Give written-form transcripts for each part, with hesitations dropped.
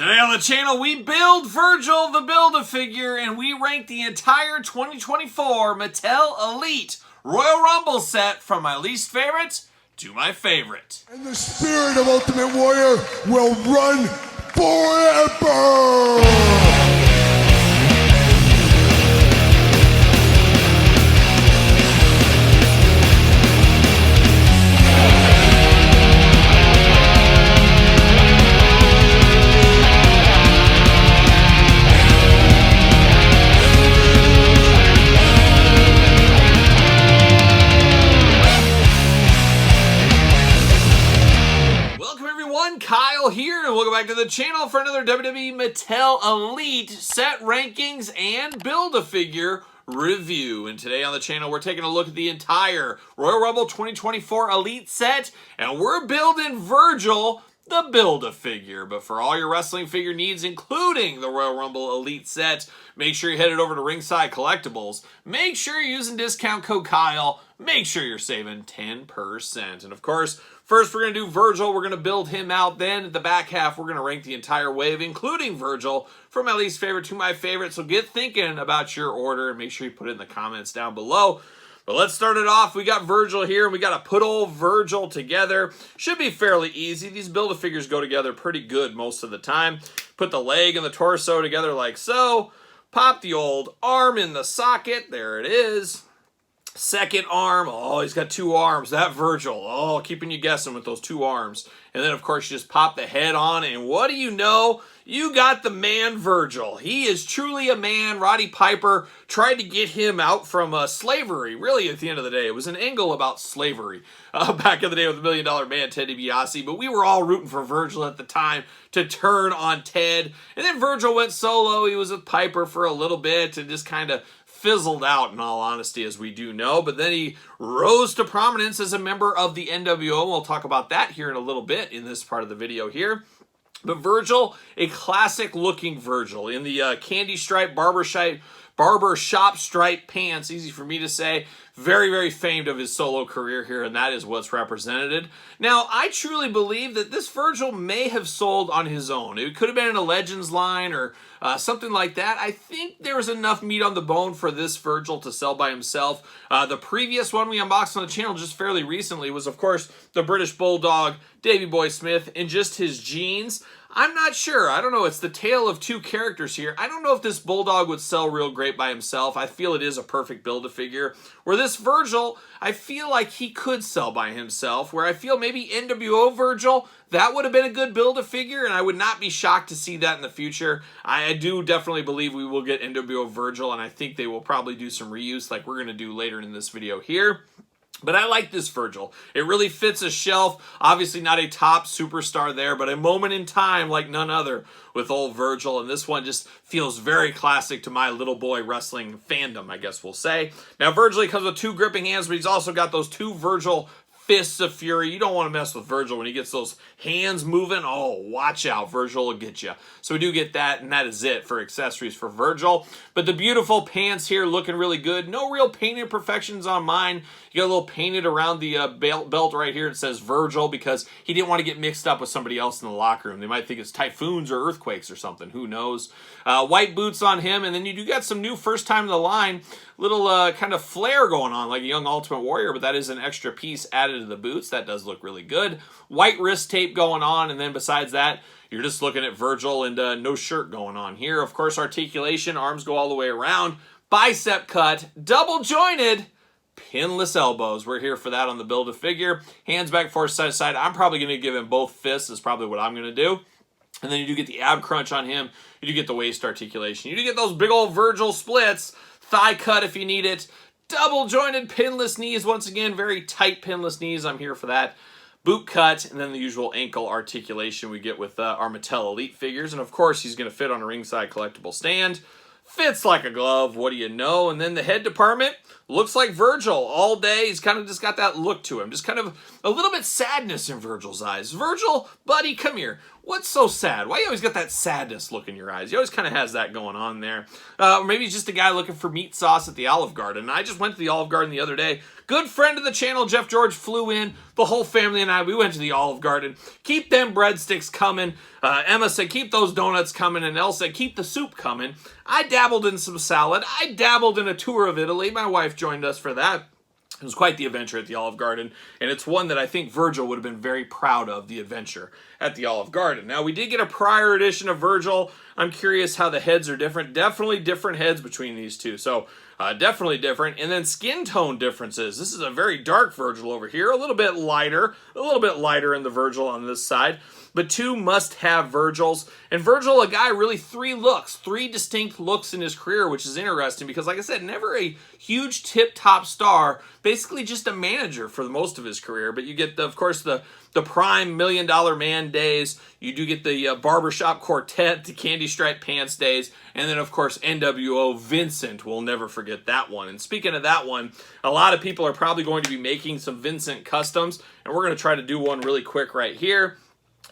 Today on the channel, we build Virgil the Build-A-Figure, and we rank the entire 2024 Mattel Elite Royal Rumble set from my least favorite to my favorite. And the spirit of Ultimate Warrior will run forever! Kyle here, and welcome back to the channel for another WWE Mattel Elite set rankings and Build-A-Figure review. And today on the channel, we're taking a look at the entire Royal Rumble 2024 Elite set, and we're building Virgil the Build-A-Figure. But for all your wrestling figure needs, including the Royal Rumble Elite set, make sure you head it over to Ringside Collectibles. Make sure you're using discount code Kyle. Make sure you're saving 10%. And of course, first we're going to do Virgil. We're going to build him out. Then at the back half, we're going to rank the entire wave, including Virgil, from my least favorite to my favorite. So get thinking about your order and make sure you put it in the comments down below. But let's start it off. We got Virgil here, and we got to put old Virgil together. Should be fairly easy. These Build-A-Figures go together pretty good most of the time. Put the leg and the torso together like so. Pop the old arm in the socket. There it is. Second arm. Oh, he's got two arms. That Virgil. Oh, keeping you guessing with those two arms. And then, of course, you just pop the head on, and what do you know? You got the man Virgil. He is truly a man. Roddy Piper tried to get him out from slavery, really, at the end of the day. It was an angle about slavery back in the day with the $1 Million Man, Ted DiBiase. But we were all rooting for Virgil at the time to turn on Ted. And then Virgil went solo. He was with Piper for a little bit and just kind of fizzled out, in all honesty, as we do know. But then he rose to prominence as a member of the NWO. We'll talk about that here in a little bit in this part of the video here. But Virgil, a classic looking Virgil in the candy stripe barber shop stripe pants. Easy for me to say. Very, very famed of his solo career here, and that is what's represented. Now, I truly believe that this Virgil may have sold on his own. It could have been in a Legends line or something like that. I think there was enough meat on the bone for this Virgil to sell by himself. The previous one we unboxed on the channel just fairly recently was, of course, the British Bulldog, Davey Boy Smith, and just his jeans. I'm not sure. I don't know. It's the tale of two characters here. I don't know if this Bulldog would sell real great by himself. I feel it is a perfect Build-A-Figure. Where this Virgil, I feel like he could sell by himself. Where I feel maybe NWO Virgil, that would have been a good Build-A-Figure, and I would not be shocked to see that in the future. I do definitely believe we will get NWO Virgil, and I think they will probably do some reuse like we're going to do later in this video here. But I like this Virgil. It really fits a shelf. Obviously not a top superstar there, but a moment in time like none other with old Virgil. And this one just feels very classic to my little boy wrestling fandom, I guess we'll say. Now, Virgil, he comes with two gripping hands, but he's also got those two Virgil fists of fury. You don't want to mess with Virgil when he gets those hands moving. Oh, watch out. Virgil will get you. So we do get that, and that is it for accessories for Virgil. But the beautiful pants here looking really good. No real painted imperfections on mine. You got a little painted around the belt right here. It says Virgil because he didn't want to get mixed up with somebody else in the locker room. They might think it's typhoons or earthquakes or something. Who knows? White boots on him, and then you do got some new first time in the line little kind of flare going on like a young Ultimate Warrior, but that is an extra piece added to the boots. That does look really good. White wrist tape going on, and then besides that, you're just looking at Virgil and no shirt going on here. Of course, articulation, arms go all the way around. Bicep cut, double jointed, pinless elbows. We're here for that on the Build-A-Figure. Hands back, forward, side to side. I'm probably going to give him both fists is probably what I'm going to do. And then you do get the ab crunch on him. You do get the waist articulation. You do get those big old Virgil splits. Thigh cut if you need it. Double jointed pinless knees. Once again, very tight pinless knees. I'm here for that. Boot cut, and then the usual ankle articulation we get with our Mattel Elite figures. And of course, he's going to fit on a ringside collectible stand. Fits like a glove, what do you know? And then the head department looks like Virgil all day. He's kind of just got that look to him. Just kind of a little bit sadness in Virgil's eyes. Virgil, buddy, come here. What's so sad? Why you always got that sadness look in your eyes? You always kind of has that going on there. Or maybe he's just a guy looking for meat sauce at the Olive Garden. I just went to the Olive Garden the other day. Good friend of the channel, Jeff George, flew in. The whole family and I, we went to the Olive Garden. Keep them breadsticks coming. Emma said, keep those donuts coming. And Elle said, keep the soup coming. I dabbled in some salad. I dabbled in a tour of Italy. My wife joined us for that. It was quite the adventure at the Olive Garden, and it's one that I think Virgil would have been very proud of, the adventure at the Olive Garden. Now, we did get a prior edition of Virgil. I'm curious how the heads are different. Definitely different heads between these two, so definitely different. And then skin tone differences. This is a very dark Virgil over here, a little bit lighter in the Virgil on this side. But two must-have Virgils. And Virgil, a guy, really three distinct looks in his career, which is interesting because, like I said, never a huge tip-top star, basically just a manager for most of his career. But you get, of course, the prime $1 Million Man days. You do get the Barbershop Quartet, the Candy Stripe Pants days. And then, of course, NWO Vincent. We'll never forget that one. And speaking of that one, a lot of people are probably going to be making some Vincent customs. And we're going to try to do one really quick right here.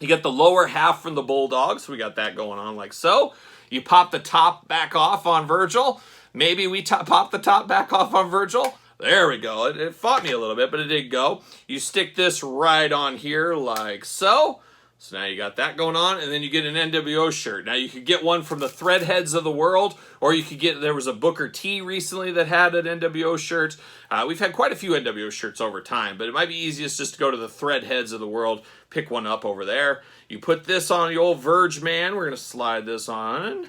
You get the lower half from the Bulldog, so we got that going on like so. You pop the top back off on Virgil. Maybe we pop the top back off on Virgil. There we go. It fought me a little bit, but it did go. You stick this right on here like so. So now you got that going on, and then you get an NWO shirt. Now you could get one from the Threadheads of the world, or you could get, there was a Booker T recently that had an NWO shirt. We've had quite a few NWO shirts over time, but it might be easiest just to go to the Threadheads of the world, pick one up over there. You put this on the old Verge Man. We're going to slide this on.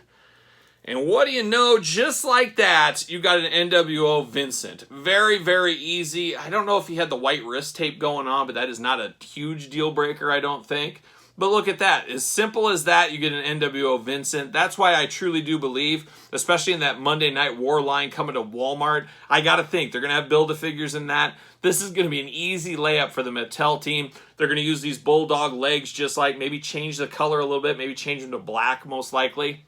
And what do you know, just like that, you got an NWO Vincent. Very, very easy. I don't know if he had the white wrist tape going on, but that is not a huge deal breaker, I don't think. But look at that. As simple as that, you get an NWO Vincent. That's why I truly do believe, especially in that Monday Night War line coming to Walmart, I got to think they're going to have Build-A-Figures in that. This is going to be an easy layup for the Mattel team. They're going to use these Bulldog legs, just like maybe change the color a little bit, maybe change them to black most likely.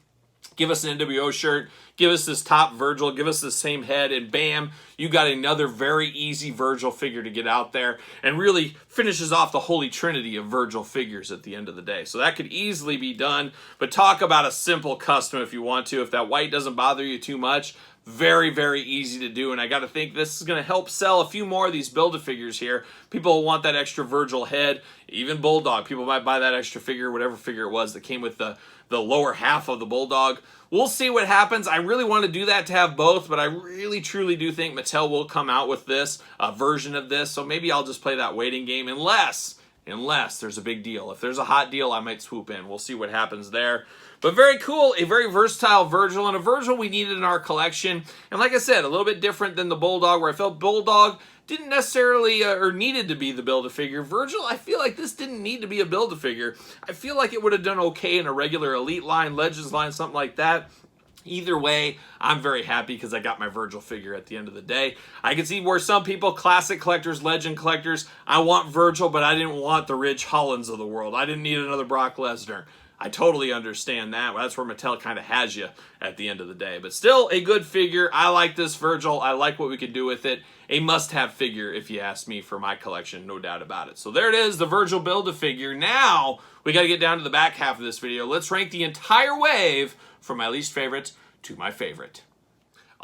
Give us an NWO shirt, give us this top Virgil, give us the same head, and bam, you got another very easy Virgil figure to get out there, and really finishes off the holy trinity of Virgil figures at the end of the day. So that could easily be done, but talk about a simple custom if you want to. If that white doesn't bother you too much, very, very easy to do, and I got to think this is going to help sell a few more of these Build-A-Figures here. People want that extra Virgil head, even Bulldog. People might buy that extra figure, whatever figure it was that came with the lower half of the Bulldog. We'll see what happens. I really want to do that to have both, but I really, truly do think Mattel will come out with this, a version of this, so maybe I'll just play that waiting game unless there's a big deal. If there's a hot deal, I might swoop in. We'll see what happens there. But very cool, a very versatile Virgil, and a Virgil we needed in our collection. And like I said, a little bit different than the Bulldog, where I felt Bulldog didn't necessarily, or needed to be the Build-A-Figure. Virgil, I feel like this didn't need to be a Build-A-Figure. I feel like it would have done okay in a regular Elite line, Legends line, something like that. Either way, I'm very happy because I got my Virgil figure at the end of the day. I can see where some people, classic collectors, legend collectors, I want Virgil, but I didn't want the Ridge Hollands of the world. I didn't need another Brock Lesnar. I totally understand that. That's where Mattel kind of has you at the end of the day. But still, a good figure. I like this Virgil. I like what we can do with it. A must-have figure, if you ask me, for my collection, no doubt about it. So there it is, the Virgil Build-A-Figure. Now, we got to get down to the back half of this video. Let's rank the entire wave from my least favorite to my favorite.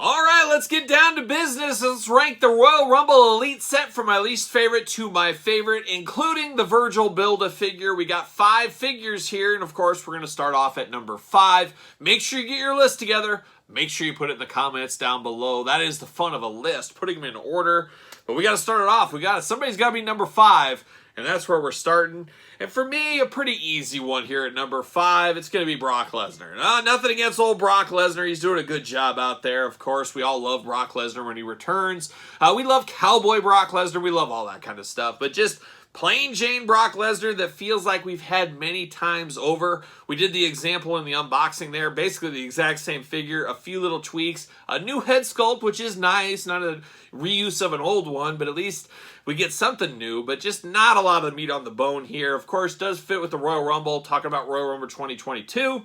All right, let's get down to business. Let's rank the Royal Rumble Elite set from my least favorite to my favorite, including the Virgil Build-A-Figure. We got 5 figures here, and of course, we're going to start off at number 5. Make sure you get your list together. Make sure you put it in the comments down below. That is the fun of a list, putting them in order. But we got to start it off. Somebody's got to be number 5. And that's where we're starting. And for me, a pretty easy one here at number 5. It's going to be Brock Lesnar. Nothing against old Brock Lesnar. He's doing a good job out there. Of course, we all love Brock Lesnar when he returns. We love Cowboy Brock Lesnar. We love all that kind of stuff. But just plain Jane Brock Lesnar that feels like we've had many times over. We did the example in the unboxing there. Basically the exact same figure, a few little tweaks. A new head sculpt, which is nice. Not a reuse of an old one, but at least we get something new, but just not a lot of meat on the bone here. Of course, does fit with the Royal Rumble. Talking about Royal Rumble 2022.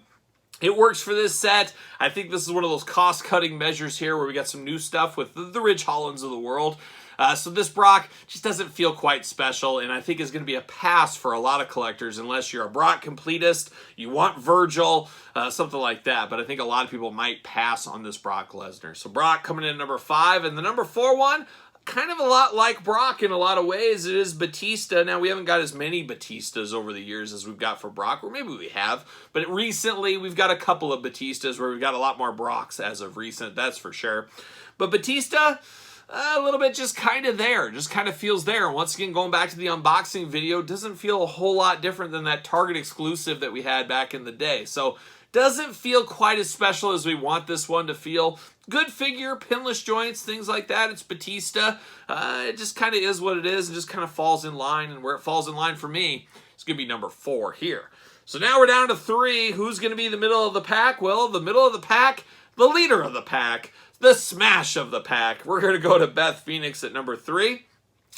It works for this set. I think this is one of those cost-cutting measures here where we got some new stuff with the Ridge Hollands of the world. So this Brock just doesn't feel quite special, and I think is going to be a pass for a lot of collectors unless you're a Brock completist, you want Virgil, something like that. But I think a lot of people might pass on this Brock Lesnar. So Brock coming in at number 5, and the number 4 one, kind of a lot like Brock in a lot of ways. It is Batista. Now, we haven't got as many Batistas over the years as we've got for Brock, or maybe we have, but recently we've got a couple of Batistas where we've got a lot more Brocks as of recent, that's for sure. But Batista, a little bit just kind of there, just kind of feels there. And once again, going back to the unboxing video, doesn't feel a whole lot different than that Target exclusive that we had back in the day. So doesn't feel quite as special as we want this one to feel. Good figure, pinless joints, things like that. It's Batista. It just kind of is what it is and just kind of falls in line. And where it falls in line for me, it's going to be number 4 here. So now we're down to 3. Who's going to be the middle of the pack? Well, the middle of the pack, the leader of the pack, the smash of the pack. We're going to go to Beth Phoenix at number 3.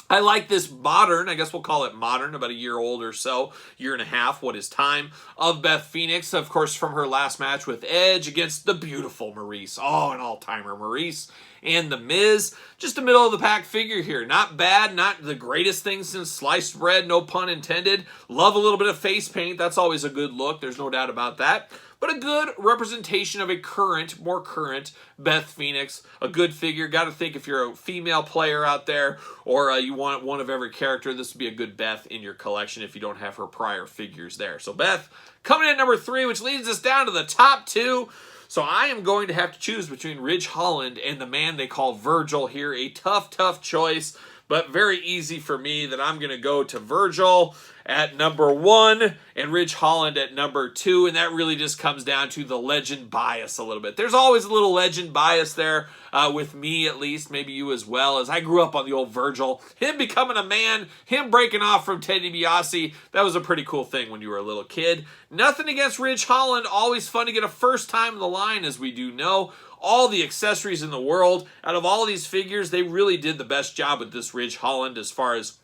I like this modern, I guess we'll call it modern, about a year old or so, year and a half, what is time, of Beth Phoenix, of course, from her last match with Edge against the beautiful Maurice. Oh, an all-timer Maurice. And The Miz, just a middle-of-the-pack figure here. Not bad, not the greatest thing since sliced bread, no pun intended. Love a little bit of face paint, that's always a good look, there's no doubt about that. But a good representation of a current, more current Beth Phoenix. A good figure. Got to think if you're a female player out there or you want one of every character, this would be a good Beth in your collection if you don't have her prior figures there. So Beth coming in at number 3, which leads us down to the top 2. So I am going to have to choose between Ridge Holland and the man they call Virgil here. A tough, tough choice, but very easy for me that I'm going to go to Virgil at number 1 and Ridge Holland at number 2, and that really just comes down to the legend bias a little bit. There's always a little legend bias there with me, at least, maybe you as well, as I grew up on the old Virgil. Him becoming a man, him breaking off from Ted DiBiase, that was a pretty cool thing when you were a little kid. Nothing against Ridge Holland, always fun to get a first time in the line, as we do know. All the accessories in the world. Out of all these figures, they really did the best job with this Ridge Holland as far as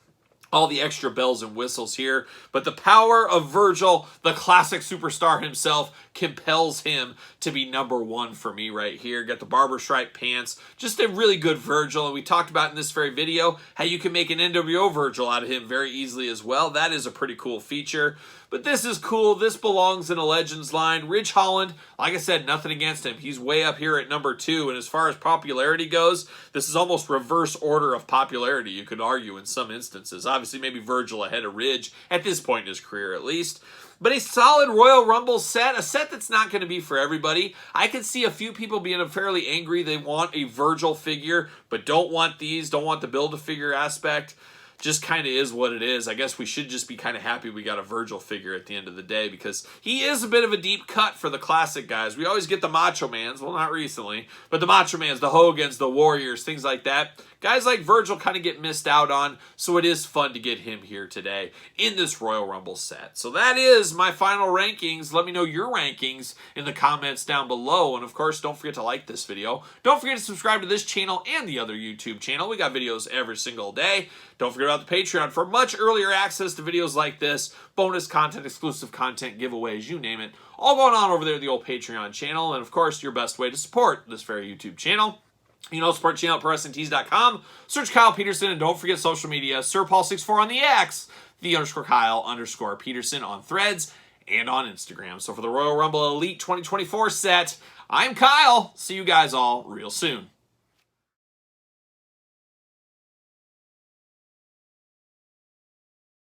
all the extra bells and whistles here. But the power of Virgil, the classic superstar himself, compels him to be number 1 for me right here. Got the barber stripe pants. Just a really good Virgil. And we talked about in this very video how you can make an NWO Virgil out of him very easily as well. That is a pretty cool feature. But this is cool. This belongs in a Legends line. Ridge Holland, like I said, nothing against him. He's way up here at number 2. And as far as popularity goes, this is almost reverse order of popularity, you could argue, in some instances. Obviously, maybe Virgil ahead of Ridge, at this point in his career at least. But a solid Royal Rumble set, a set that's not going to be for everybody. I could see a few people being fairly angry. They want a Virgil figure, but don't want these, don't want the Build-A-Figure aspect. Just kind of is what it is. I guess we should just be kind of happy we got a Virgil figure at the end of the day, because he is a bit of a deep cut for the classic guys. We always get the Macho Mans, well, not recently, but the Macho Mans, the Hogans, the Warriors, things like that. Guys like Virgil kind of get missed out on, so it is fun to get him here today in this Royal Rumble set. So that is my final rankings. Let me know your rankings in the comments down below. And of course, don't forget to like this video. Don't forget to subscribe to this channel and the other YouTube channel. We got videos every single day. Don't forget about the Patreon for much earlier access to videos like this, bonus content, exclusive content, giveaways, you name it. All going on over there at the old Patreon channel. And of course, your best way to support this very YouTube channel. You know, support channel at ProWrestlingTees.com. Search Kyle Peterson, and don't forget social media. SirPaul64 on the X, _Kyle_Peterson on Threads and on Instagram. So for the Royal Rumble Elite 2024 set, I'm Kyle. See you guys all real soon.